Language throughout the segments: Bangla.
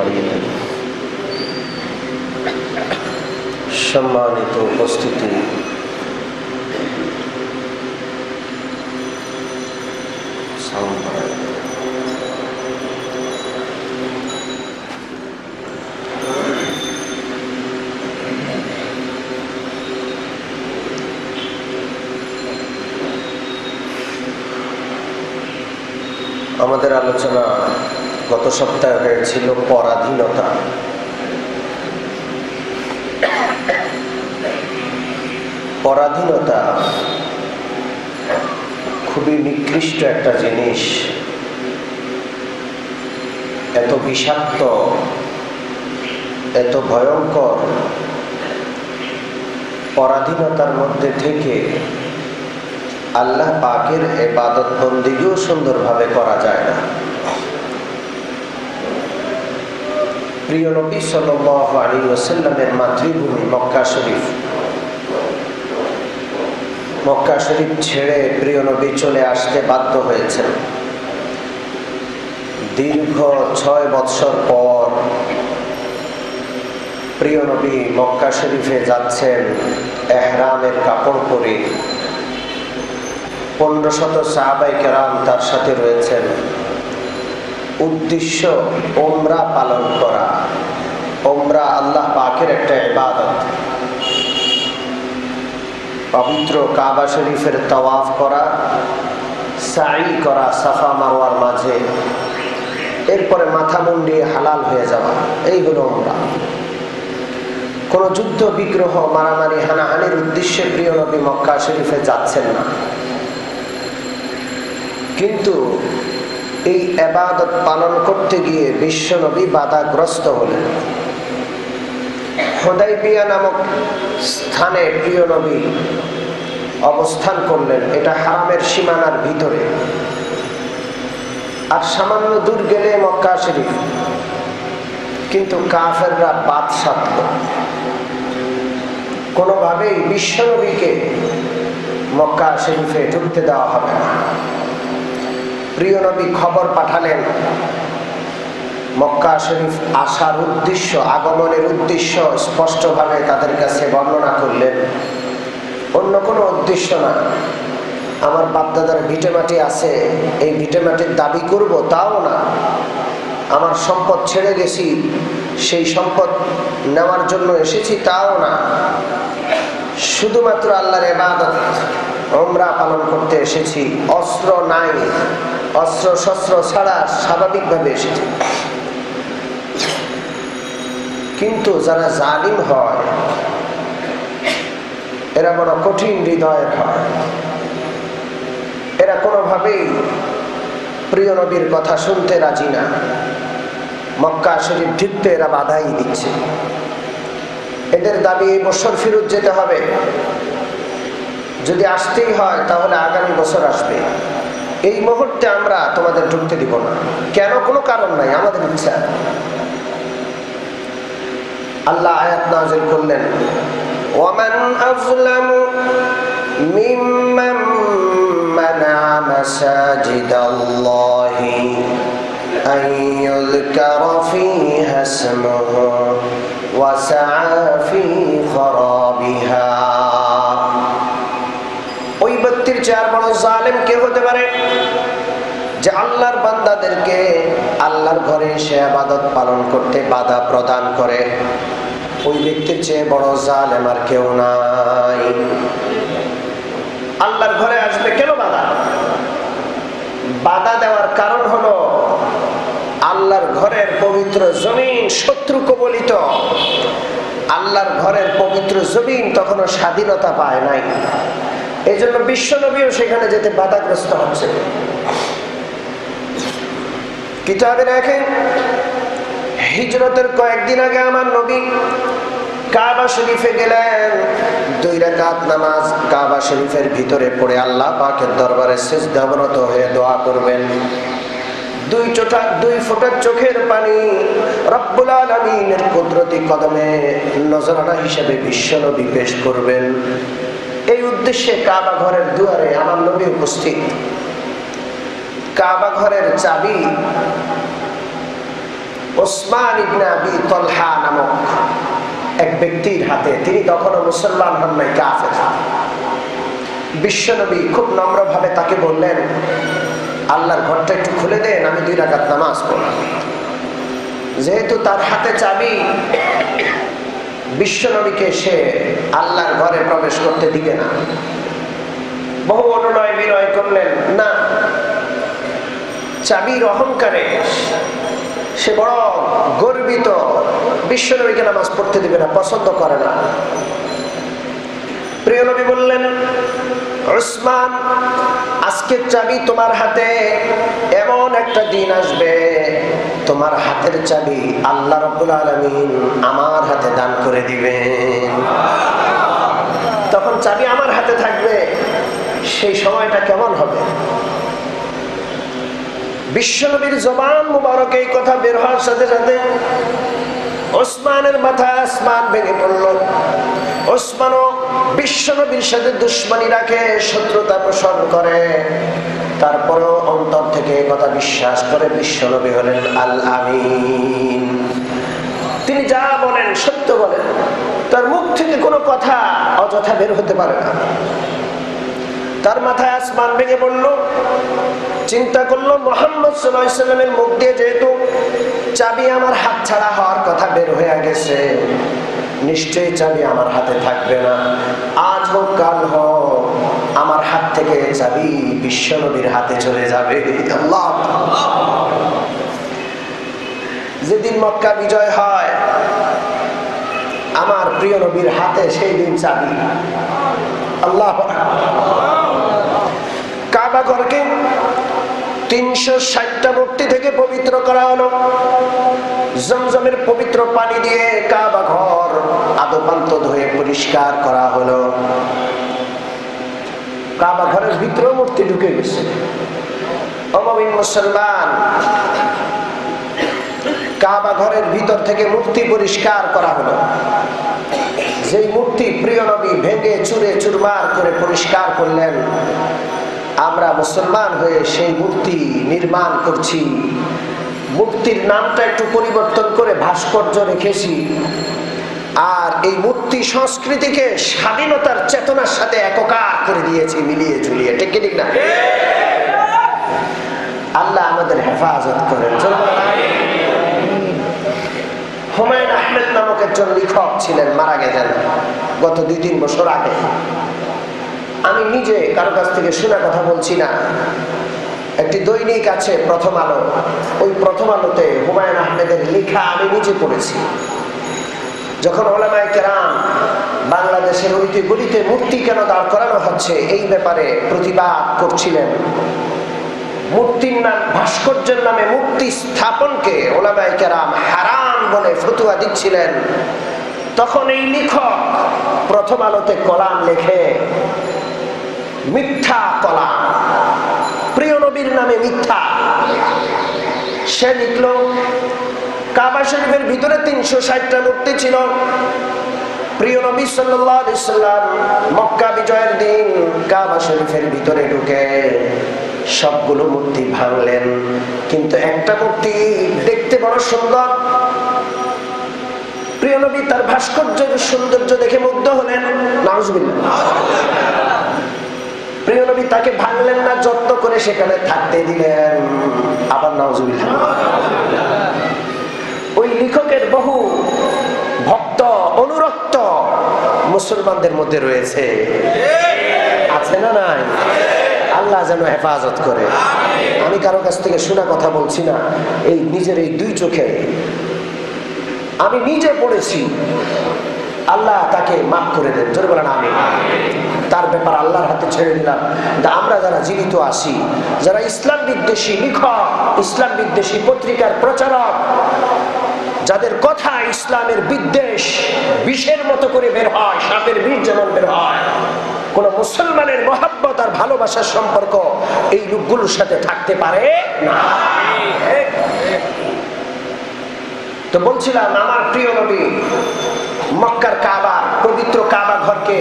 বাড়িয়ে দেন। সম্মানিত উপস্থিতি, আমাদের আলোচনা গত সপ্তাহে ছিল পরাধীনতা। পরাধীনতা খুবই নিকৃষ্ট একটা জিনিস, এত বিষাক্ত, এত ভয়ঙ্কর। পরাধীনতার মধ্যে থেকে আল্লাহ পাকের ইবাদত বন্দেগীও সুন্দরভাবে করা যায় না। প্রিয় নবী সাল্লাল্লাহু আলাইহি ওয়াসাল্লামের মাতৃভূমি মক্কা শরীফ, মক্কা শরীফ ছেড়ে প্রিয় নবী চলে আসতে বাধ্য হয়েছেন। দীর্ঘ 6 বৎসর পর প্রিয় নবী মক্কা শরীফে যাচ্ছেন ইহরামের কাপড় পরে। 1500 সাহাবায়ে কেরাম তার সাথে রয়েছেন। উদ্দেশ্য উমরা পালন করা। উমরা আল্লাহ পাকের একটা ইবাদত। পবিত্র কাবা শরীফের তাওয়াফ করা, সাই করা সাফা মারওয়ার মাঝে, এরপরে মাথা মুন্ডিয়ে হালাল হয়ে যাওয়া, এই হলো উমরা। কোন যুদ্ধ বিগ্রহ মারামারি হানাহানির উদ্দেশ্যে প্রিয় নবী মক্কা শরীফে যাচ্ছেন না। কিন্তু এই ইবাদত পালন করতে গিয়ে বিশ্ব নবী বাধাগ্রস্ত হলেন। হুদাইবিয়া নামক স্থানে প্রিয় নবী অবস্থান করলেন। এটা হারামের সীমানার ভিতরে, আর সামান্য দূর গেলে মক্কা শরীফ। কিন্তু কাফেররা বাদ সাধল, কোনোভাবেই বিশ্ব নবীকে মক্কা শরীফে ঢুকতে দেওয়া হবে না। প্রিয় নবী খবর পাঠালেন, মক্কা শরীফ আসার উদ্দেশ্য, আগমনের উদ্দেশ্য স্পষ্টভাবে তাদের কাছে বর্ণনা করলেন। অন্য কোনো উদ্দেশ্য না, আমার বাপদাদার ভিটেমাটি আছে, এই ভিটেমাটির দাবি করব তাও না, আমার সম্পদ ছেড়ে গেছি, সেই সম্পদ নেওয়ার জন্য এসেছি তাও না, শুধুমাত্র আল্লাহর ইবাদত উমরা পালন করতে এসেছি। অস্ত্র নাই, অস্ত্র শস্ত্র ছাড়া স্বাভাবিকভাবে এসেছি। কিন্তু যারা জালিম হয় এরা বড় কঠিন হৃদয়ের হয়। এরা কোনোভাবেই প্রিয় নবীর কথা শুনতে রাজি না। মক্কা শরীফ ঢুকতে এরা বাধাই দিচ্ছে। এদের দাবি এই বছর ফেরত যেতে হবে, যদি আসতেই হয় তাহলে আগামী বছর আসবে, এই মুহূর্তে আমরা তোমাদের ঢুকতে দিব না। কেন? কোনো কারণ নাই, আমাদের ইচ্ছা। আল্লাহ আয়াত নাযিল করলেন, ওয়ামান আযলামু মিম্মান মানাআ মাসাজিদাল্লাহি আন ইউযকারা ফীহা ইসমুহু ওয়া সাআ ফী খরাবিহা। ওই ব্যক্তির চেয়ে বড় জালেম কে হতে পারে যে আল্লাহর বান্দাদেরকে আল্লাহর ঘরে এসে ইবাদত পালন করতে বাধা প্রদান করে? ওই ব্যক্তির চেয়ে বড় জালেম আর কেউ নাই। আল্লাহর ঘরে আসবে কেন বাধা? বাধা দেওয়ার কারণ হলো আল্লাহর ঘরের পবিত্র জমিন শত্রু কবলিত। আল্লাহর ঘরের পবিত্র জমিন তখনও স্বাধীনতা পায় নাই, এই জন্য বিশ্ব নবীও সেখানে যেতে বাধাগ্রস্ত হচ্ছে। কিতাবে দেখেন, হিজরতের কয়েকদিন আগে আমার নবী কাবা শরীফে গেলেন। 2 রাকাত নামাজ কাবা শরীফের ভিতরে পড়ে আল্লাহ পাকের দরবারে সিজদাবনত হয়ে দোয়া করবেন। 2 ফোঁটা চোখের পানি রব্বুল আলামিনের কুদরতি কদমে নজরানা হিসেবে বিশ্ব নবী পেশ করবেন। এই উদ্দেশ্যে কাবা ঘরের দুয়ারে আমার নবী উপস্থিত। কাবা ঘরের চাবি ওসমান ইবনে আবি তালহা নামক এক ব্যক্তির হাতে। তিনি তখনও মুসলমান হন নাই, কাফের। বিশ্বনবী খুব নম্রভাবে তাকে বললেন, আল্লাহর ঘরটা একটু খুলে দেন, আমি 2 রাকাত নামাজ পড়ব। যেহেতু তার হাতে চাবি, বিশ্বনবীকে সে আল্লাহর ঘরে প্রবেশ করতে দিবে না। বহু অনুনয় বিনয় করলেন, না। চাবির অহংকারে সে বড় গর্বিত, বিশ্বনবীকে নামাজ পড়তে দিবে না, পছন্দ করে না। প্রিয় নবী বললেন, উসমান, আজকের চাবি তোমার হাতে, এমন একটা দিন আসবে তোমার হাতের চাবি আল্লাহ রাব্বুল আলামিন আমার হাতে দান করে দিবেন। তখন চাবি আমার হাতে থাকবে, সেই সময়টা কেমন হবে? বিশ্বনবীর জবান মুবারক এই কথা বের হওয়ার সাথে সাথে ওসমানের মাথায় আসমান ভেঙে পড়ল। ওসমানও বিশ্বনবীর সাথে দুশমনি রাখে, শত্রুতা পোষণ করে, তারপরেও অন্তর থেকে কথা বিশ্বাস করে বিশ্বনবী হলেন আল আমিন। তিনি যা বলেন সত্য বলেন, তার মুখ থেকে কোনো কথা অযথা বের হতে পারে না। তার মাথায় আসমান ভেঙে পড়ল। চিন্তা করলো, মুহাম্মদ সাল্লাল্লাহু আলাইহি ওয়াসাল্লামের মুখ দিয়ে যেহেতু চাবি আমার হাত ছাড়া হওয়ার কথা বের হয়ে গেছে, নিশ্চয়ই চাবি আমার হাতে থাকবে না। আজ হোক কাল হোক আমার হাত থেকে চাবি বিশ্বনবীর হাতে চলে যাবে। আল্লাহ! যেদিন মক্কা বিজয় হয়, আমার প্রিয় নবীর হাতে সেই দিন চাবি। আল্লাহ! কাবা ঘরকে 360টা মূর্তি থেকে পবিত্র করা হলো। জমজমের পবিত্র পানি দিয়ে কাবা ঘর আদোপান্ত ধুয়ে পরিষ্কার করা হলো। কাবা ঘরের ভিতরে মূর্তি ঢুকে গেছে। মুমিন মুসলমান, কাবা ঘরের ভিতর থেকে মূর্তি পরিষ্কার করা হলো। যেই মূর্তি প্রিয় নবী ভেঙে চুরে চুরমার করে পরিষ্কার করলেন, আমরা মুসলমান হয়ে সেই মূর্তি নির্মাণ করছি। মূর্তির নামটা একটু পরিবর্তন করে ভাস্কর্য রেখেছি। আর এই মূর্তি সংস্কৃতিকে স্বাধীনতার চেতনার সাথে একাকার করে দিয়েছি, মিলিয়ে ঝুলিয়ে। ঠিক ঠিক না? আল্লাহ আমাদের হেফাজত করেন। হুমায়ুন আহমেদ নামক একজন লেখক ছিলেন, মারা গেছেন গত 2-3 বছর আগে। আমি নিজে কারো কাছ থেকে শোনা কথা বলছি না। একটি দৈনিক আছে প্রথম আলো, ওই প্রথম আলোতে হুমায়ুন আহমেদের লেখা আমি নিজে পড়েছি। যখন ওলামায়ে কেরাম বাংলাদেশের ওইতে গলিতে মূর্তি কেন দাঁড় করানো হচ্ছে এই ব্যাপারে প্রতিবাদ করছিলেন, মূর্তির নাম ভাস্কর্যের নামে মূর্তি স্থাপনকে ওলামায়ে কেরাম হারাম বলে ফতোয়া দিচ্ছিলেন, তখন এই লেখক প্রথম আলোতে কলাম লেখে, মিথ্যা কলাম, প্রিয় নবীর নামে মিথ্যা। সে লিখল, কাবা শরীফের ভিতরে 360টা মূর্তি ছিল। প্রিয় নবী সাল্লাল্লাহু আলাইহি সাল্লাম মক্কা বিজয়ের দিন কাবা শরীফের ভিতরে ঢুকে সবগুলো মূর্তি ভাঙলেন, কিন্তু একটা মূর্তি দেখতে বড় সুন্দর। প্রিয় নবী তার ভাস্কর্যের সৌন্দর্য দেখে মুগ্ধ হলেন। নাউজুবিল্লাহ। প্রিয় নবী তাকে ভাঙলেন না, যত্ন করে সেখানে থাকতে দিলেন। আবার নাউজুবিল্লাহ। ওই লেখকের বহু ভক্ত অনুরক্ত মুসলমানদের মধ্যে রয়েছে, আছে না নাই? আল্লাহ যেন হেফাজত করে। আমি কারো কাছ থেকে শোনা কথা বলছি না, এই নিজের এই 2 চোখে আমি নিজে পড়েছি। আল্লাহ তাকে মাফ করে দেন, জোরে বলেন আমিন। তার ব্যাপার আল্লাহর হাতে ছেড়ে দিলাম। আমরা যারা জীবিত আছি, যারা ইসলাম বিদ্বেষী লেখক, ইসলাম বিদ্বেষী পত্রিকার প্রচারক, যাদের কথা ইসলামের বিদ্বেষ বিষের মতো করে বের হয়, সাপের বিষ যেমন বের হয়, কোন মুসলমানের মহব্বত আর ভালোবাসার সম্পর্ক এই লোকগুলোর সাথে থাকতে পারে না। তো বলছিলাম, আমার প্রিয় নবী মক্কার কাবা, পবিত্র কাবা ঘরকে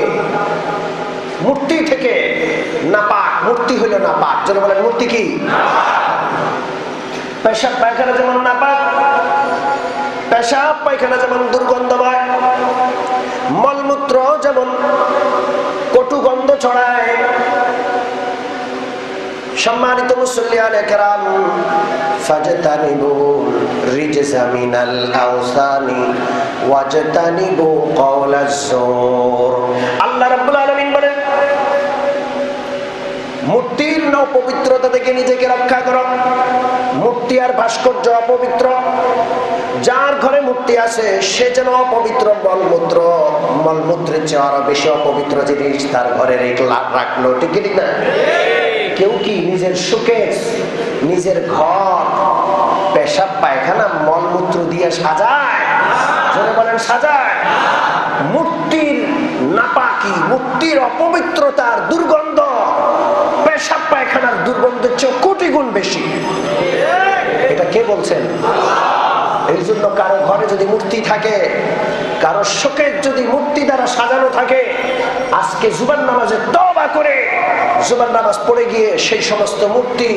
মূর্তি থেকে নাপাক, মূর্তি হইল নাপাক। যেন বলেন মূর্তি কি? পেশাব পায়খানা যেমন নাপাক, পেশাব পায়খানা যেমন দুর্গন্ধময়, মলমূত্র যেমন কটু গন্ধ ছড়ায়। সম্মানিত মুসল্লিয়ানে কেরাম, ফাজতানিবুল রিজসা মিনাল আওসানি ওয়াজতানিবু কাওলাজ জুর। আল্লাহ রাব্বুল আলামিন বলেন, মূর্তির অপবিত্রতা থেকে নিজেকে রক্ষা করো। মূর্তি আর ভাস্কর্য অপবিত্র। যার ঘরে মূর্তি আছে সে যেন অপবিত্র। মলমূত্রের চেয়ে আরো বেশি অপবিত্র জিনিস তার ঘরে রাখলো, ঠিক না? কেউ কি নিজের শোকেস, নিজের ঘর পেশাব পায়খানা মলমূত্র দিয়ে সাজায়? জোরে বলেন, সাজায়? মূর্তির নাপাকি, মূর্তির অপবিত্রতার দুর্গন্ধ পেশাব পায়খানার দুর্গন্ধের চেয়ে কোটি গুণ বেশি। এটা কে বলছেন? এই জন্য কারো ঘরে যদি মূর্তি থাকে, কারো শোকেস যদি মূর্তি দ্বারা সাজানো থাকে, আজকে জুমার নামাজে তওবা করে জুমার নামাজ পড়ে গিয়ে সেই সমস্ত মূর্তি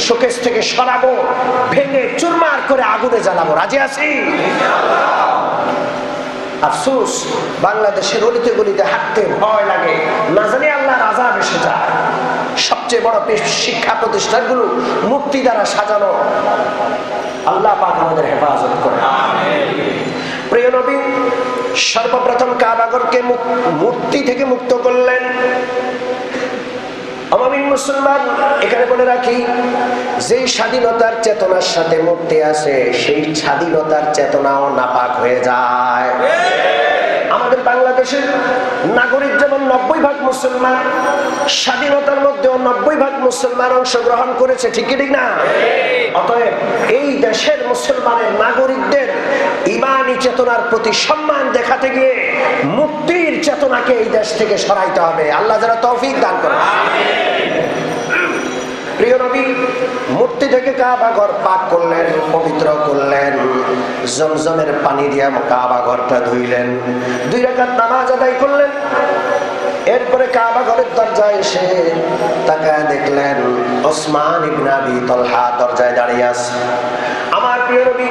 শোকেস থেকে সরাবো, ভেঙে চুরমার করে আগুনে জ্বালাবো। রাজি আছি? আফসোস, বাংলাদেশের অলিতে গলিতে হাঁটতে ভয় লাগে, না জানি আল্লাহর আযাব এসে যায়। সবচেয়ে বড় শিক্ষা প্রতিষ্ঠানগুলো মূর্তি দ্বারা সাজানো। আল্লাহ পাক আমাদের হেফাজত করে। প্রিয় নবী সর্বপ্রথম কাবাঘরকে মূর্তি থেকে মুক্ত করলেন। আমামিন মুসলমান, এখানে বলে রাখি, যেই স্বাধীনতার চেতনার সাথে মূর্তি আছে সেই স্বাধীনতার চেতনাও নাপাক হয়ে যায়। আমাদের বাংলাদেশের নাগরিক যেমন 90% মুসলমান, স্বাধীনতার মধ্যেও 90% মুসলমান অংশগ্রহণ করেছে, ঠিক কি ঠিক না? অতএব এই দেশের মুসলমানের নাগরিকদের ঈমানি চেতনার প্রতি সম্মান দেখাতে গিয়ে মুক্তির চেতনাকে এই দেশ থেকে সরাইতে হবে। আল্লাহ যারা তৌফিক দান করেন। প্রিয় নবী মূর্তি থেকে কাবা ঘর পাক করলেন, পবিত্র করলেন, জমজমের পানি দিয়ে কাবা ঘরটা ধুইলেন, 2 রাকাত নামাজ আদায় করলেন। এরপরে কাবা ঘরের দরজায় এসে তাকায় দেখলেন ওসমান ইবনে আবি তালহা দরজায় দাঁড়িয়ে আছে। আমার প্রিয় নবী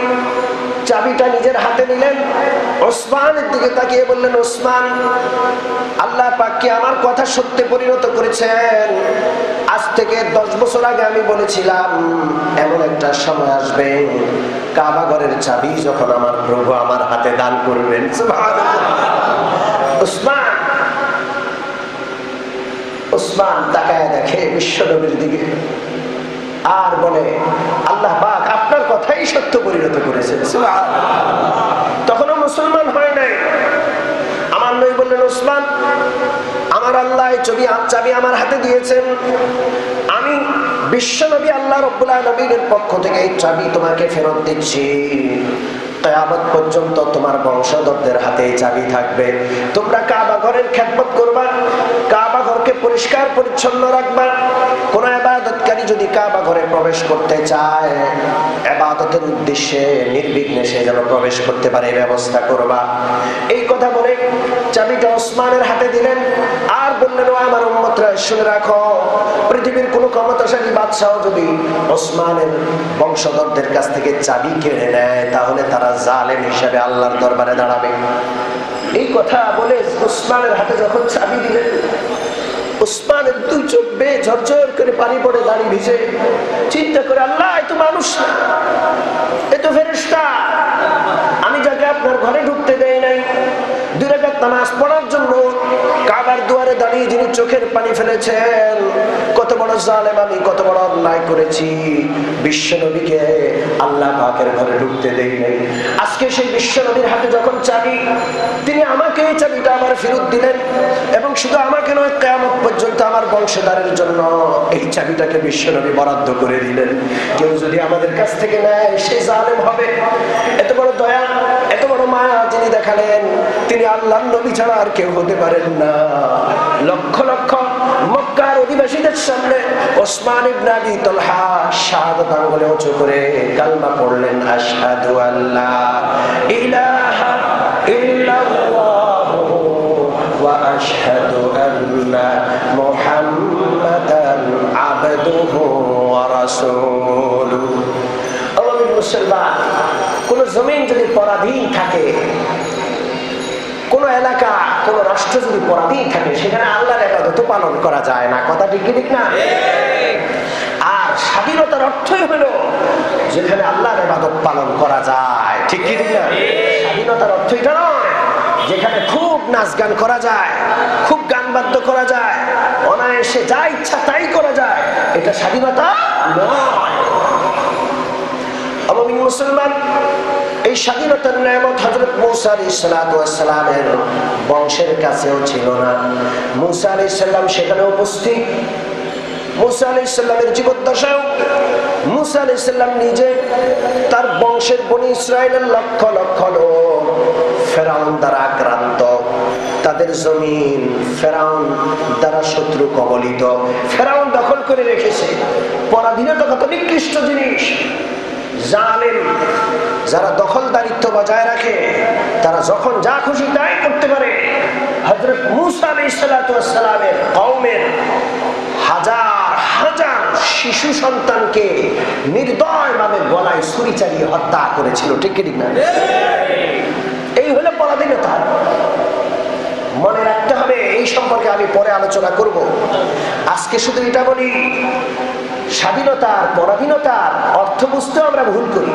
চাবিটা নিজের হাতে নিলেন, ওসমানের দিকে তাকিয়ে বললেন, ওসমান, আল্লাহ পাক কি আমার কথা সত্যে পরিণত করেছেন? আজ থেকে 10 বছর আগে আমি বলেছিলাম এমন একটা সময় আসবে কাবা ঘরের চাবি যখন আমার প্রভু আমার হাতে দান করবেন। সুবহানাল্লাহ। ওসমান তাকায় দেখে বিশ্ব নবীর দিকে আর বলে, আল্লাহ পাক আপনার কথাই সত্য পরিণত করেছেন। তখনও মুসলমান হয় নাই। আমার নবী বললেন, ওসমান, আমার আল্লাহ চাবি আমার হাতে দিয়েছেন, আমি বিশ্ব নবী আল্লাহ রাব্বুল আলামিনের পক্ষ থেকে এই চাবি তোমাকে ফেরত দিচ্ছি। কিয়ামত পর্যন্ত তোমার বংশধরদের হাতে চাবি থাকবে। তোমরা কাবা ঘরের খেদমত করবা, কাবা ঘরকে পরিষ্কার পরিচ্ছন্ন রাখবা। কোন ইবাদতকারী যদি কাবা ঘরে প্রবেশ করতে চায়, ইবাদতের উদ্দেশ্যে নির্বিঘ্নে সে যেন প্রবেশ করতে পারে এই ব্যবস্থা করবা। এই কথা বলে চাবিটা ওসমানের হাতে দিলেন আর বললেন, ও আমার উম্মতরা শুনে রাখো, পৃথিবীর কোন ক্ষমতাশালী বাদশাহ যদি ওসমানের বংশধরদের কাছ থেকে চাবি কেড়ে নেয় তাহলে তারা জালেম হিসেবে আল্লাহর দরবারে দাঁড়াবে। এই কথা বলে ওসমানের হাতে যখন চাবি দিলেন, ওসমানের 2 চোখ বেয়ে ঝরঝর করে পানি পড়ে, দাঁড়ি ভিজে। চিন্তা করে, আল্লাহ এ তো মানুষ না, এ তো ফেরেশতা। আমি যাকে আপনার ঘরে ঢুকতে দেই নাই, 2 রাকাত নামাজ পড়ার জন্য কাবার দুয়ারে দাঁড়িয়ে যিনি চোখের পানি ফেলেছেন, কত বড় জালেম আমি, কত বড় অন্যায় করেছি। বিশ্ব নবীকে আল্লাহ পাকের ঘরে ঢুকতে দেই নাই। আজকে সেই বিশ্ব নবীর হাতে যখন চাবি, তিনি আমাকে এই চাবিটা আবার ফেরত দিলেন এবং শুধু আমাকে নয়, কিয়ামত পর্যন্ত আমার বংশধরের জন্য এই চাবিটাকে বিশ্ব নবী বরাদ্দ করে দিলেন। কেউ যদি আমাদের কাছ থেকে নেয় সে জালেম হবে। এত বড় দয়া, এত বড় মায়া যিনি দেখালেন, তিনি আল্লাহর নবী ছাড়া আর কেউ হতে পারেন না। লক্ষ লক্ষ মক্কার অধিবাসীদের সামনে ওসমান ইবনে আবি তালহা শাহাদাত আঙ্গুলে উঁচু করে কালমা পড়লেন, আশহাদু আল্লা ইলাহা ইল্লাল্লাহু ওয়া আশহাদু আন্না মুহাম্মাদান আবদুহু ওয়া রাসূলুহু। আমাদের মুসলমান কোন জমিন যদি পরাধীন থাকে, কোন এলাকা, কোন রাষ্ট্র যদি পরাধীন থাকে, সেখানে আল্লাহর ইবাদত পালন করা যায় না। কথা ঠিক ঠিক না? আর স্বাধীনতার অর্থই হলো যেখানে আল্লাহর ইবাদত পালন করা যায়। ঠিক কি ঠিক না? স্বাধীনতার অর্থ এটা নয় যেখানে খুব নাচ গান করা যায়, খুব গান বাদ্য করা যায়, অনায়াসে যা ইচ্ছা তাই করা যায়, এটা স্বাধীনতা নয়। মুমিন মুসলমান, এই স্বাধীনতার নিয়ামত হযরত মূসা আলাইহিস সালাতু ওয়াস সালামের বংশের কাছেও ছিল না। মূসা আলাইহিস সালাম সেখানে উপস্থিত। মূসা আলাইহিস সালামের জীবদ্দশায় মূসা আলাইহিস সালাম নিজে, তার বংশের বনি ইসরাইলের লক্ষ লক্ষ লোক ফেরাউন দ্বারা আক্রান্ত, তাদের জমিন ফেরাউন দ্বারা শত্রু কবলিত, ফেরাউন দখল করে রেখেছে। পরাধীনতা কত নিকৃষ্ট জিনিস! জালেম যারা দখলদারিত্ব বজায় রাখে, তারা যখন যা খুশি তাই করতে পারে। হযরত মূসা আলাইহিস সালাতু ওয়াস সালামের কওমের হাজার হাজার শিশু সন্তানকে নির্দয়ভাবে গলায় ছুরি চালিয়ে হত্যা করেছিল। ঠিক ঠিক না? এই হলো পরাধীনতা। মনে রাখতে হবে, এই সম্পর্কে আমি পরে আলোচনা করব। আজকে শুধু এটা বলি, স্বাধীনতার পরাধীনতার অর্থ বুঝতে আমরা ভুল করি।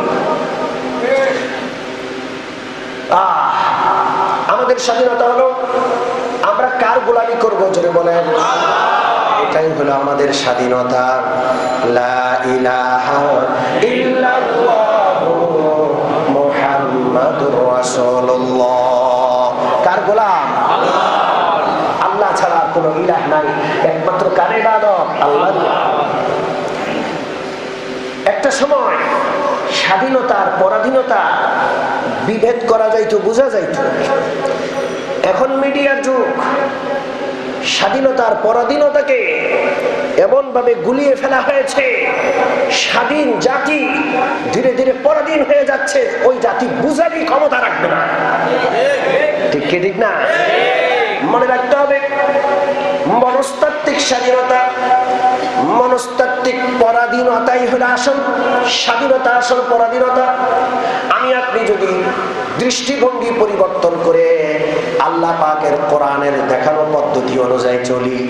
আমাদের স্বাধীনতা হলো আমরা কার গোলামি করব, জোরে বলেন। এটাই হলো আমাদের স্বাধীনতা। লা ইলাহা ইল্লাল্লাহু মুহাম্মাদুর রাসূলুল্লাহ। কার গোলাম? আল্লাহ ছাড়া কোনো ইলাহ নাই। একমাত্র কার ইবাদত? আল্লাহর। একটা সময় স্বাধীনতার পরাধীনতা বিভেদ করা যাইতো, বোঝা যাইতো। এখন মিডিয়ার যুগ, স্বাধীনতার পরাধীনতাকে এমন ভাবে গুলিয়ে ফেলা হয়েছে, স্বাধীন জাতি ধীরে ধীরে পরাধীন হয়ে যাচ্ছে। ওই জাতি বুঝারই ক্ষমতা রাখবে না। ঠিক কি ঠিক না? মনে রাখতে হবে, মনস্তাত্ত্বিক স্বাধীনতা, মনস্তাত্ত্বিক পরাধীনতাই হলো আসল স্বাধীনতা, আসল পরাধীনতা। আমি আপনি যদি দৃষ্টিভঙ্গি পরিবর্তন করে আল্লাহ পাকের কোরআনের দেখানো পদ্ধতি অনুযায়ী চলি,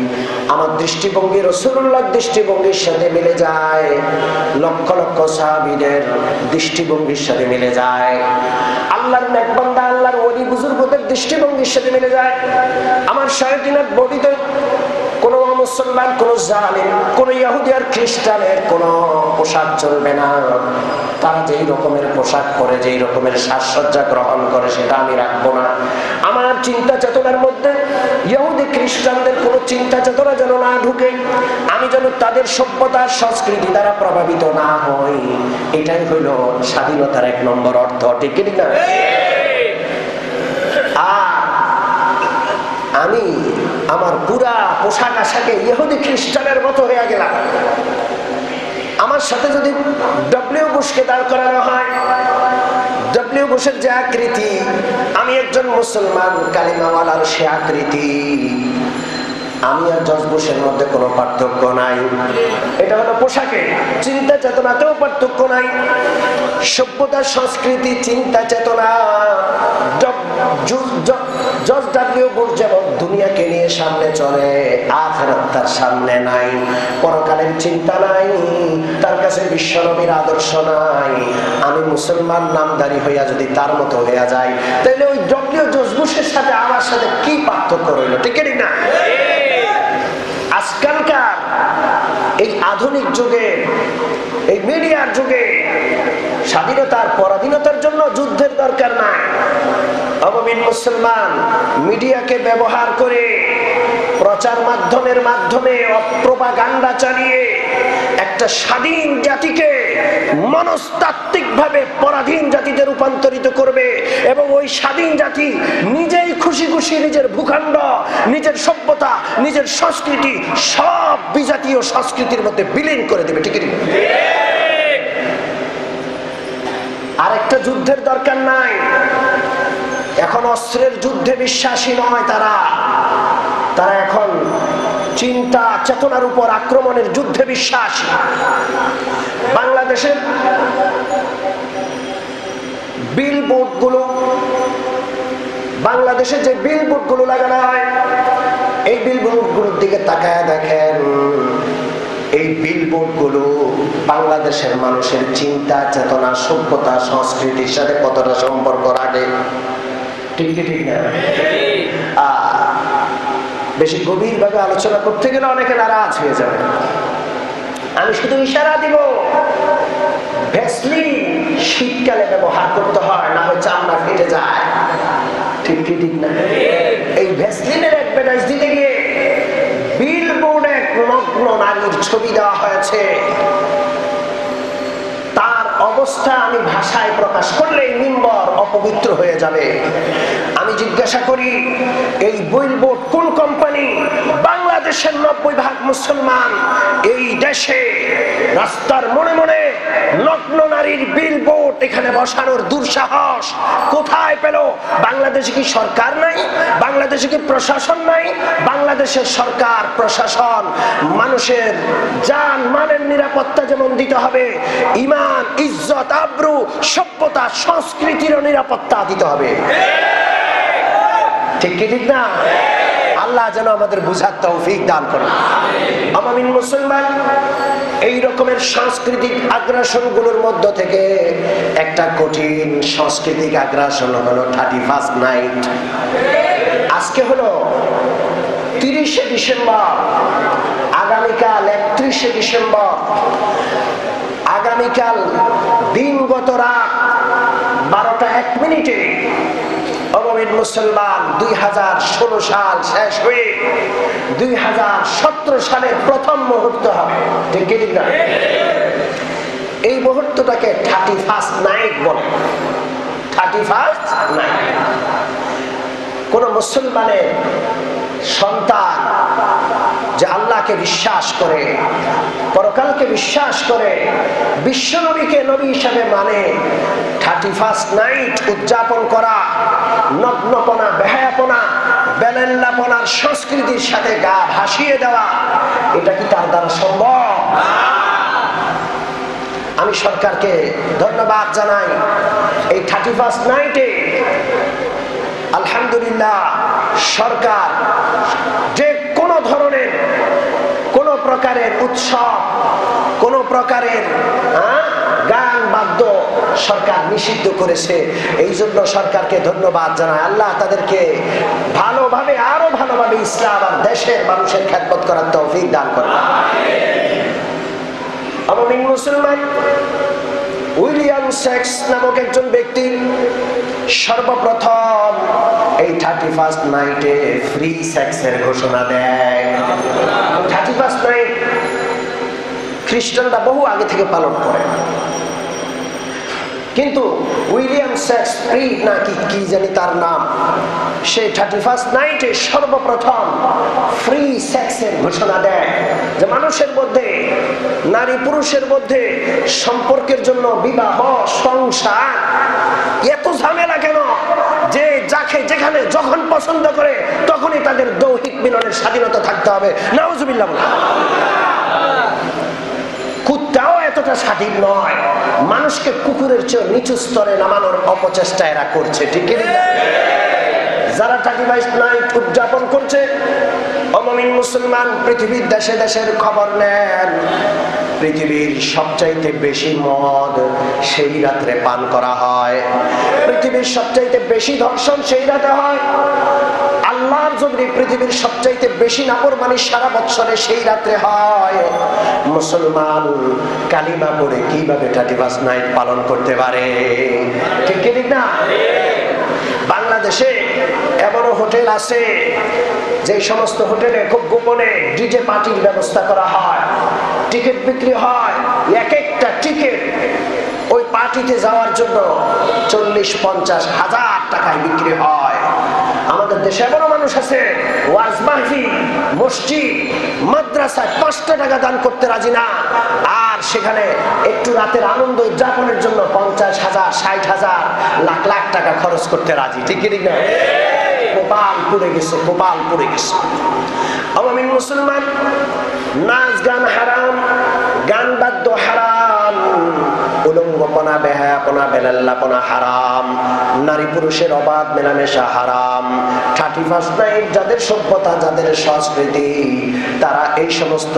আমার দৃষ্টিভঙ্গি রাসূলুল্লাহর দৃষ্টিভঙ্গির সাথে মিলে যায়, লক্ষ লক্ষ সাহাবীদের দৃষ্টিভঙ্গির সাথে মিলে যায়, আল্লাহর নেক বান্দা, আল্লাহর ওলি বুজুর্গদের দৃষ্টিভঙ্গির সাথে মিলে যায়। আমার শায়তিনাত বর্ণিত কোন মুসলমান, কোন জালেম, কোন ইহুদি আর খ্রিস্টানের কোন পোশাক চলবে না। তারা যেই রকমের পোশাক পরে, যেই রকমের সাজসজ্জা গ্রহণ করে, সেটা আমি রাখবো না। আমার চিন্তা চেতনার মধ্যে ইহুদি খ্রিস্টানদের কোন চিন্তা চেতনা যেন না ঢুকে, আমি যেন তাদের সভ্যতা সংস্কৃতি দ্বারা প্রভাবিত না হই। এটাই হইল স্বাধীনতার এক নম্বর অর্থ। ঠিক কি না? আমি আমার পুরা পোশাক আশাকে ইহুদি খ্রিস্টানের মতো হয়ে গেলাম। আমার সাথে যদি ডব্লিউ বুশকে দাঁড় করানো হয়, ডব্লিউ বুশের যে আকৃতি, আমি একজন মুসলমান কালিমাওয়ালার সে আকৃতি, আমি আর জর্জ বুশের মধ্যে কোনো পার্থক্য নাই। এটা হলো পোশাকে। চিন্তা চেতনাতেও পার্থক্য নাই। সভ্যতা, সংস্কৃতি, চিন্তা চেতনা, জর্জ ডব্লিউ বুশ যেমন দুনিয়াকে নিয়ে সামনে চলে, আখিরাত তার সামনে নাই, পরকালের চিন্তা নাই, তার কাছে বিশ্বনবীর আদর্শ নাই। আমি মুসলমান নামধারী হইয়া যদি তার মতো হইয়া যাই, তাহলে ওই ডব্লিউ জর্জ বুশের সাথে আমার সাথে কি পার্থক্য রইল? ঠিক না? আজকালকার এই আধুনিক যুগে, এই মিডিয়ার যুগে স্বাধীনতার পরাধীনতার জন্য যুদ্ধের দরকার নাই। মুমিন মুসলমান মিডিয়াকে ব্যবহার করে, প্রচার মাধ্যমের মাধ্যমে প্রপাগান্ডা চালিয়ে একটা স্বাধীন জাতিকে মনস্তাত্ত্বিক ভাবে পরাধীন জাতিতে রূপান্তরিত করবে, এবং ওই স্বাধীন জাতি নিজেই খুশি খুশি নিজের ভূখণ্ড, নিজের সভ্যতা, নিজের সংস্কৃতি সব বিজাতীয় সংস্কৃতির মধ্যে বিলীন করে দেবে। ঠিক আছে? আরেকটা যুদ্ধের দরকার নাই। এখন অস্ত্রের যুদ্ধে বিশ্বাসী নয় তারা এখন চিন্তা চেতনার উপর আক্রমণের যুদ্ধে বিশ্বাসী। বাংলাদেশের বিলবোর্ড গুলো, বাংলাদেশে যে বিলবোর্ড গুলো লাগানো হয়, এই বিলবোর্ড গুলোর দিকে তাকায় দেখেন, এই বিলবোর্ড গুলো বাংলাদেশের মানুষের চিন্তা চেতনা, সভ্যতা, সংস্কৃতির সাথে কতটা সম্পর্ক রাখে। ঠিক ঠিক না? বেশি গভীর ভাবে আলোচনা করতে গেলে অনেকে নারাজ হয়ে যাবে। আমি শুধু ইশারা দিব, ভ্যাসলিন শীতকালে ব্যবহার করতে হয়, না হয় চামড়া ফেটে যায়। ঠিক কি ঠিক না? এই ভ্যাসলিনের অ্যাডভার্টাইজ দিতে গিয়ে বিলবোর্ডে নগ্ন নারীর ছবি দেওয়া হয়েছে। তার অবস্থা আমি ভাষায় প্রকাশ করলেই মিম্বর অপবিত্র হয়ে যাবে। আমি জিজ্ঞাসা করি, এই বিলবোর্ড কোন কোম্পানি? বাংলাদেশের 90% মুসলমান, এই দেশে রাস্তার মনে মনে নগ্ন নারীর বিলবোর্ড এখানে বসানোর দুঃসাহস কোথায় পেল? বাংলাদেশে কি সরকার নাই? বাংলাদেশে কি প্রশাসন নাই? বাংলাদেশের সরকার প্রশাসন মানুষের জান মালের নিরাপত্তা যেমন দিতে হবে, ঈমান, ইজ্জত, আব্রু, সভ্যতা, সংস্কৃতিরও নিরাপত্তা দিতে হবে। ঠিক কি ঠিক না? আল্লাহ যেন আমাদের বুঝার তৌফিক দান করেন। আমিন। মুসলমান, এই রকমের সাংস্কৃতিক আগ্রাসন গুলোর মধ্য থেকে একটা কঠিন সাংস্কৃতিক আগ্রাসন হলো 31st নাইট। আজকে হলো 30শে ডিসেম্বর, আগামীকাল 31শে ডিসেম্বর। আগামীকাল দিনগত রাত 12টা 1 মিনিটে অমমিন মুসলমান 2016 সাল শেষ হয়ে 2017 সালের প্রথম মুহূর্ত হবে। ঠিক ঠিক না? এই মুহূর্তটাকে 31st নাইট বলে। 31st night. কোন মুসলমানের সন্তান যে আল্লাহকে বিশ্বাস করে, পরকালকে বিশ্বাস করে, বিশ্বনবীকে নবী হিসাবে মানে, 31st নাইট উদযাপন করা নগ্নপনা, বেহায়াপনা, বেলাল্লাপনার সংস্কৃতির সাথে গা ভাসিয়ে দেওয়া, এটা কি তার দ্বারা সম্ভব? আমি সরকারকে ধন্যবাদ জানাই। এই 31st নাইটে আলহামদুলিল্লাহ সরকার যে কোনো ধরনের, কোন প্রকারের উৎসব, কোন প্রকারের গান বাদ্য সরকার নিষিদ্ধ করেছে। এই জন্য সরকারকে ধন্যবাদ জানাই। আল্লাহ তাদেরকে ভালোভাবে, আরো ভালোভাবে ইসলাম আর দেশের মানুষের খেদমত করার তৌফিক দান করেন। আমিন। মুসলমান, উইলিয়াম সেক্স নামক একজন ব্যক্তি সর্বপ্রথম এই 31st নাইটে ফ্রি সেক্সের ঘোষণা দেয়। 31st নাইট খ্রিস্টানরা বহু আগে থেকে পালন করে, কিন্তু উইলিয়াম সেক্স ফ্রি নাকি কি জানি তার নাম, সেই 31st নাইটে সর্বপ্রথম ফ্রি সেক্সের ঘোষণা দেয় যে মানুষের মধ্যে, নারী পুরুষের মধ্যে সম্পর্কের জন্য বিবাহ, সংসার এত ঝামেলা কেন? যে যাকে যেখানে যখন পছন্দ করে তখনই তাদের দৈহিক মিলনের স্বাধীনতা থাকতে হবে। নাউজুবিল্লাহ। কুত্তাও এতটা স্বাধীন নয়। মানুষকে কুকুরের চেয়ে নিচু স্তরে নামানোর অপচেষ্টা এরা করছে। ঠিক না? যারা 31st নাইট উদযাপন করছে, অমমিন মুসলমান, পৃথিবীর দেশে দেশের খবর নেন। পৃথিবীর সবচাইতে বেশি মদ সেই রাত্রে পান করা হয়। পৃথিবীর সবচাইতে বেশি ধর্ষণ সেই রাতে হয়। আল্লাহর জন্য পৃথিবীর সবচাইতে বেশি নাফরমানি সারা বছরে সেই রাত্রে হয়। মুসলমান কালিমা পড়ে কিভাবে 31st নাইট পালন করতে পারে? ঠিক ঠিক না? বাংলাদেশে এমনও হোটেল আছে যে সমস্ত হোটেলে খুব গোপনে ডিজে পার্টির ব্যবস্থা করা হয়, টিকিট বিক্রি হয়। এক একটা টিকিট ওই পার্টিতে যাওয়ার জন্য 40-50 হাজার টাকায় বিক্রি হয়। আমাদের দেশে এমনও মানুষ আছে ওয়াজ মাহফিল, মসজিদ, মাদ্রাসায় 5টা টাকা দান করতে রাজি না, আর সেখানে একটু রাতের আনন্দ উদযাপনের জন্য 50,000, 60,000, লাখ লাখ টাকা খরচ করতে রাজি। ঠিক ঠিক না? কপাল পুড়ে গেছে, কপাল পুড়ে গেছে। আমিন। মুসলমান, নাচ গান হারাম, গান বাদ্য হারাম, উলঙ্গপনা বেহায়াপনা, বেলাল্লাপনা হারাম, নারী পুরুষের অবাধ মেলামেশা হারাম। 31st নাইট যাদের সভ্যতা, যাদের সংস্কৃতি, তারা এই সমস্ত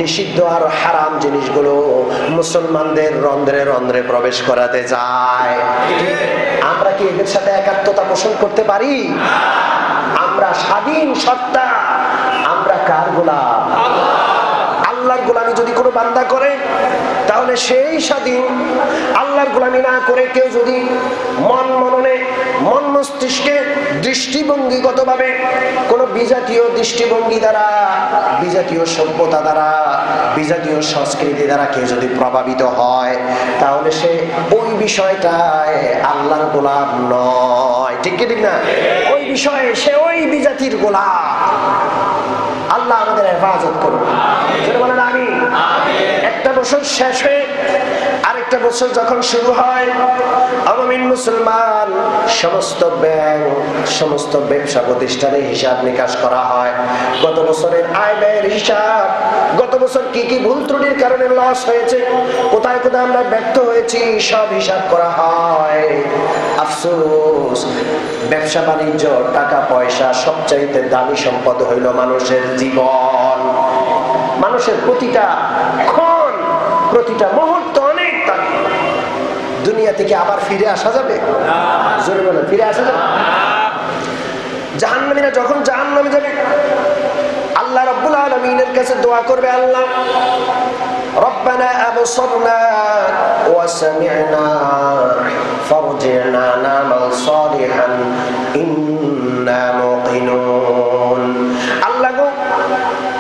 নিষিদ্ধ আর হারাম জিনিসগুলো মুসলমানদের রন্ধ্রে রন্ধ্রে প্রবেশ করাতে চায়। আমরা কি এদের সাথে একাত্মতা পোষণ করতে পারি? আমরা স্বাধীন সত্তা, আমরা কার গোলাম? আল্লাহর গোলামি যদি কোনো বান্দা করে তাহলে সেই স্বাধীন। আল্লাহর গোলামি না করে কেউ যদি মন মননে, মন মস্তিষ্কে, দৃষ্টিভঙ্গিগতভাবে কোনো বিজাতীয় দৃষ্টিভঙ্গি দ্বারা, বিজাতীয় সভ্যতা দ্বারা, বিজাতীয় সংস্কৃতি দ্বারা কেউ যদি প্রভাবিত হয়, তাহলে সে ওই বিষয়টায় আল্লাহর গোলাম নয়। ঠিক কি ঠিক না? ওই বিষয়ে সে ওই বিজাতির গোলাম। আল্লাহ আমাদের হেফাজত করুন। বলেন আমি। একটা বছর শেষ হয়ে আরেকটা বছর যখন শুরু হয়, আমিন মুসলমান সমস্ত ব্যাংক, সমস্ত ব্যবসা প্রতিষ্ঠানে হিসাব নিকাশ করা হয়। গত বছরের আয় ব্যয়ের হিসাব, গত বছর কি কি ভুল ত্রুটির কারণে লস হয়েছে, কোথায় কোথায় আমরা ব্যর্থ হয়েছি, সব হিসাব করা হয়। আফসোস, ব্যবসা বাণিজ্য, টাকা পয়সা সবচাইতে দামি সম্পদ হইল মানুষের জীবন। মানুষের প্রতিটা ক্ষণ, প্রতিটা মুহূর্ত অনেক দামি। দুনিয়া থেকে আবার ফিরে আসা যাবে? জোরে বলেন, ফিরে আসা যাবে? জাহান্নামীরা যখন জাহান্নামে যাবে, আল্লাহ রাব্বুল আলামিনের কাছে দোয়া করবে, আল্লাহ রব্বানা আবসারনা ওয়া সামি'না ফারজি'না না'মাল সালিহান ইন্না মুকিনুন। আল্লাহ গো,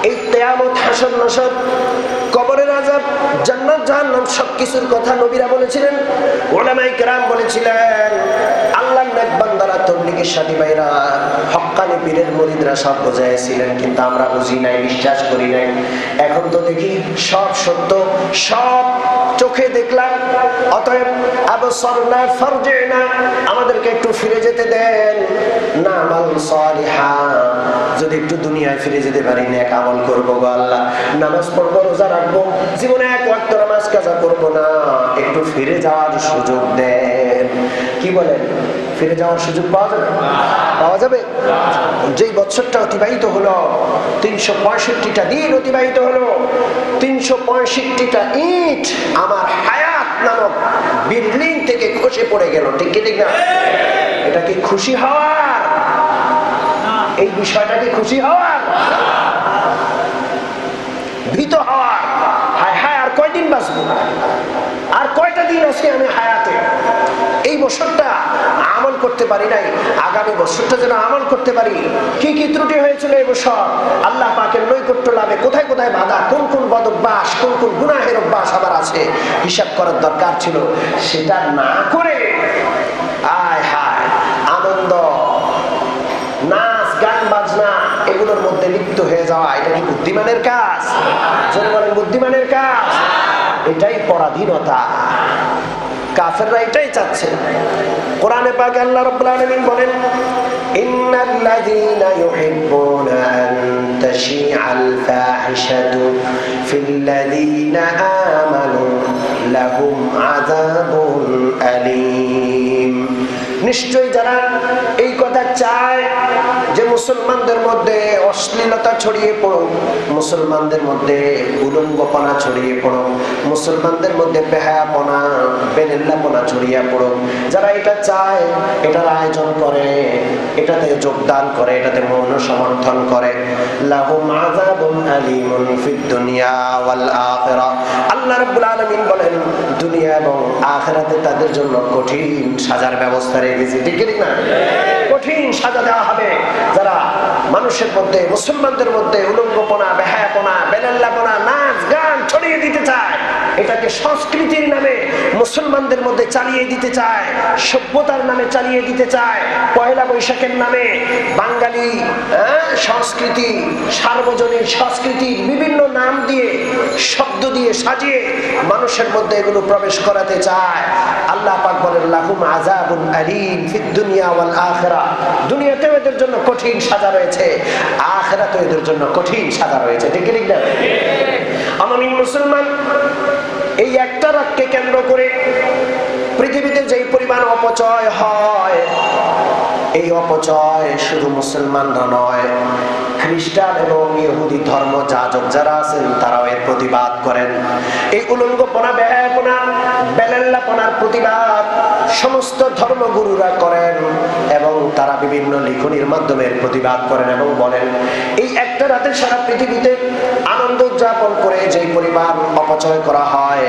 এই কিয়ামত, হাসর নাসর, কবরের আযাব, জান্নাত জাহান্নাম সবকিছুর কথা নবীরা বলেছিলেন, উলামায়ে কেরাম বলেছিলেন। আল্লাহর নেক বান্দারা, তবলিগের সাথী ভাইরা, হক্কানি পীরের মুরিদরা সব বুঝাইছিলেন, কিন্তু আমরা বুঝি নাই, বিশ্বাস করি নাই। এখন তো দেখি সব সত্য, সব চোখে দেখলাম। অতএব আবসারনা ফারজি'না, আমাদেরকে একটু ফিরে যেতে দেন, না'মাল সালিহা, যদি একটু দুনিয়ায় ফিরে যেতে পারি, নেক আমল করবো গো আল্লাহ, নামাজ পড়বো, রোজা রাখবো, জীবনে এক ওয়াক্ত নামাজ কাজা করবো না, একটু ফিরে যাওয়ার সুযোগ দেন। কি বলেন, ফিরে যাওয়ার সুযোগ পাওয়া যাবে? পাওয়া যাবে? যেই বছরটা অতিবাহিত হলো, 365টা দিন অতিবাহিত হলো, 365টা ইট আমার হায়াত নামক বিল্ডিং থেকে খসে পড়ে গেল। ঠিক কি ঠিক না? এটা কি খুশি হওয়ার? এই বিষয়টা কি খুশি হওয়ার? ভীত হওয়ার? হায় হায়, আর কয়দিন বাঁচবো, আর কয়টা দিন আছে আমি হায়াতে, এই বছরটা আমল করতে পারি নাই, আগামী বছরটা যেন আমল করতে পারি। কি কি ত্রুটি হয়েছিল এই বছর, আল্লাহ পাকের নৈকট্য লাভে কোথায় কোথায় বাধা, কোন কোন বদ অভ্যাস, কোন কোন গুনাহের অভ্যাস আমার আছে, হিসাব করার দরকার ছিল। সেটা না করে আয় হায় আনন্দ, নাচ, গান, বাজনা, এগুলোর মধ্যে লিপ্ত হয়ে যাওয়া, এটা কি বুদ্ধিমানের কাজ? যদি বলেন বুদ্ধিমানের কাজ? এটাই পরাধীনতা। কাফেররা এটাই চাচ্ছে। কোরআনে পাকে আল্লাহ রাব্বুল আলামিন বলেন, ইন্নাল্লাযীনা ইউহিব্বুনা আন তাশিআল ফাহিশাতু ফিল্লাযীনা আমানু লাহুম আযাবুন আলীম। নিশ্চয়ই যারা এই কথা চায় যে মুসলমানদের মধ্যে অশ্লীলতা ছড়িয়ে পড়ুক, মুসলমানদের মধ্যে উলঙ্গপনা ছড়িয়ে পড়ুক, মুসলমানদের মধ্যে বেহায়াপনা, বেনিল্লাপনা ছড়িয়ে পড়ুক, যারা এটা চায়, এটার আয়োজন করে, এটাতে যোগদান করে, এটাতে মৌন সমর্থন করে, লাহুম আযাবুন আলীমুন ফিদ দুনিয়া ওয়াল আখিরাহ। আল্লাহ রাব্বুল আলামিন বলেন, দুনিয়া এবং আখিরাতে তাদের জন্য কঠিন সাজার ব্যবস্থা রেখেছি। ঠিক কি ঠিক না? কঠিন সাজা দেওয়া হবে যারা মানুষের মধ্যে, মুসলমানদের মধ্যে উলঙ্গপনা, বেহায়াপনা, বেলাল্লাপনা, নাচ গান ছড়িয়ে দিতে চায়, এটাকে সংস্কৃতির নামে মুসলমানদের মধ্যে চালিয়ে দিতে চায়, সভ্যতার নামে চালিয়ে দিতে চায়, পয়লা বৈশাখের নামে বাঙালি সংস্কৃতি, সার্বজনীন সংস্কৃতি বিভিন্ন নাম দিয়ে, শব্দ দিয়ে সাজিয়ে মানুষের মধ্যে এগুলো প্রবেশ করাতে চায়। আল্লাহ পাক বলেন, লাহুম আযাবুন আলীম ফিদ দুনিয়া ওয়াল আখিরাহ। দুনিয়াতেও এদের জন্য কঠিন সাজা রয়েছে, আখিরাতেও এদের জন্য কঠিন সাজা রয়েছে। ঠিক ঠিক না? আমি মুসলমান এই একটা রাতকে কেন্দ্র করে পৃথিবীতে যেই পরিমাণ অপচয় হয়, এই অপচয় শুধু মুসলমানরা নয়, খ্রিস্টান এবং ইহুদি ধর্ম যাজক যারা আছেন তারাও এর প্রতিবাদ করেন। এই উলঙ্গপনা, বেহায়াপনা, বেলেল্লাপনার প্রতিবাদ সমস্ত ধর্মগুরুরা করেন এবং তারা বিভিন্ন লিখনির মাধ্যমে এর প্রতিবাদ করেন এবং বলেন এই একটা রাতে সারা পৃথিবীতে আনন্দ উদযাপন করে যেই পরিমাণ অপচয় করা হয়,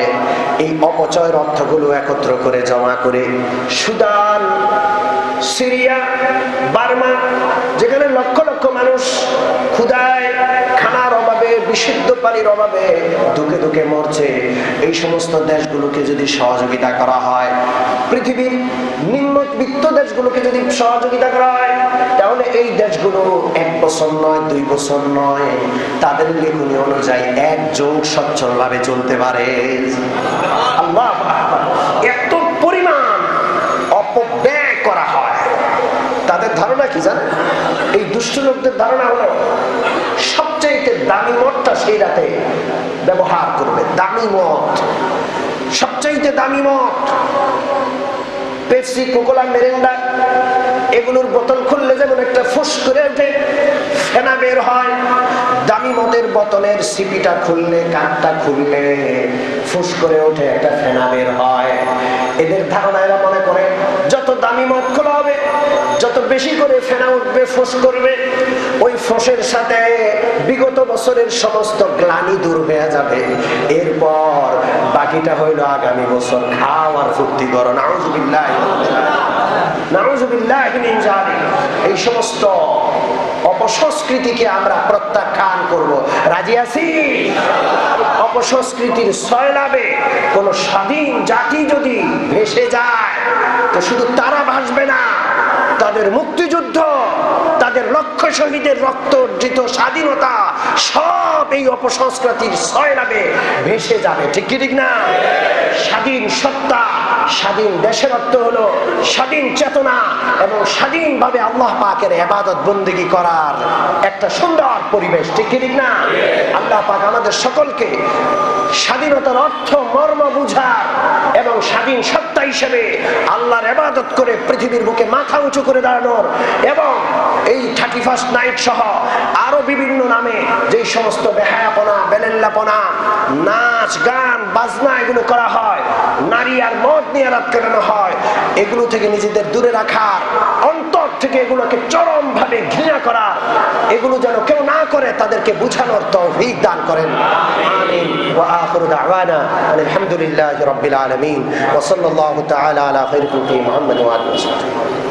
এই অপচয়ের অর্থগুলো একত্র করে জমা করে সুদান, সিরিয়া, বার্মা, যেখানে লক্ষ লক্ষ মানুষ ক্ষুধায়, খানার অভাবে, বিশুদ্ধ পানির অভাবে দুকে দুকে মরছে, এই সমস্ত দেশগুলোকে যদি সহযোগিতা করা হয়, পৃথিবীর নিম্নবিত্ত দেশগুলোকে যদি সহযোগিতা করা হয়, তাহলে এই দেশগুলো 1 বছর নয়, 2 বছর নয়, তাদের লেখনী অনুযায়ী 1 যুগ সচ্ছলভাবে চলতে পারে। আল্লাহু আকবার। এত পরিমাণ অপব্যয় করা হয়। তাদের ধারণা কি জানেন? এই দুষ্ট লোকদের ধারণা হলো সবচেয়ে দামি মদটা সেই রাতে ব্যবহার করবে। দামি মদ, সবচেয়ে দামি মদ, পেপসি, কোকোলা, মেরিন্ডা, এগুলোর বোতল খুললে যেমন একটা ফুস করে ওঠে, ফেনা বের হয়, দামি মদের বোতলের সিপিটা খুললে, কাঠটা খুললে ফুস করে ওঠে, একটা ফেনা বের হয়। এদের ধারণা, এরা মনে করে যত দামি মদ খোলা হবে, যত বেশি করে ফেনা উঠবে, ফুস করবে, ওই ফোসের সাথে বিগত বছরের সমস্ত গ্লানি দূর হয়ে যাবে। এরপর বাকিটা হইল আগামী বছর খাও আর ফুর্তি করো। নাউযুবিল্লাহ, নাউযুবিল্লাহ মিন যালিক। এই সমস্ত অপসংস্কৃতিকে আমরা প্রত্যাখ্যান করব। রাজি আছি? অপসংস্কৃতির সয়লাবে কোন স্বাধীন জাতি যদি ভেসে যায়, তো শুধু তারা ভাসবে না, তাদের মুক্তিযুদ্ধ, তাদের লক্ষ শহীদের রক্ত অর্জিত স্বাধীনতা সব এই অপসংস্কৃতির সয়লাবে ভেসে যাবে। ঠিক কি ঠিক না? স্বাধীন সত্তা, স্বাধীন দেশের অর্থ হলো স্বাধীন চেতনা এবং স্বাধীনভাবে আল্লাহ পাকের ইবাদত বন্দেগী করার একটা সুন্দর পরিবেশ। ঠিক কি ঠিক না? আল্লাহ পাক আমাদের সকলকে স্বাধীনতার অর্থ মর্ম বুঝার এবং স্বাধীন সত্তা হিসেবে আল্লাহর ইবাদত করে পৃথিবীর বুকে মাথা উঁচু করে দাঁড়ানোর, এবং এই 31st নাইট সহ আরো বিভিন্ন নামে যে সমস্ত বেহায়াপনা, বেলেল্লাপনা, নাচ, গান, বাজনা এগুলো করা হয়, নারী আর মদ নিয়ে রাত কাটানো হয়, এগুলো থেকে নিজেদের দূরে রাখার, অন্তর থেকে এগুলোকে চরম ভাবে ঘৃণা করার, এগুলো যেন কেউ না করে তাদেরকে বুঝানোর তৌফিক দান করেন। আমিন। ওয়া আখিরু দাওয়ানা আলহামদুলিল্লাহি রাব্বিল আলামিন ওয়া সাল্লাল্লাহু তাআলা আলা খায়রি খালকি মুহাম্মদ ওয়া আলিহি ওয়া সাহবিহি।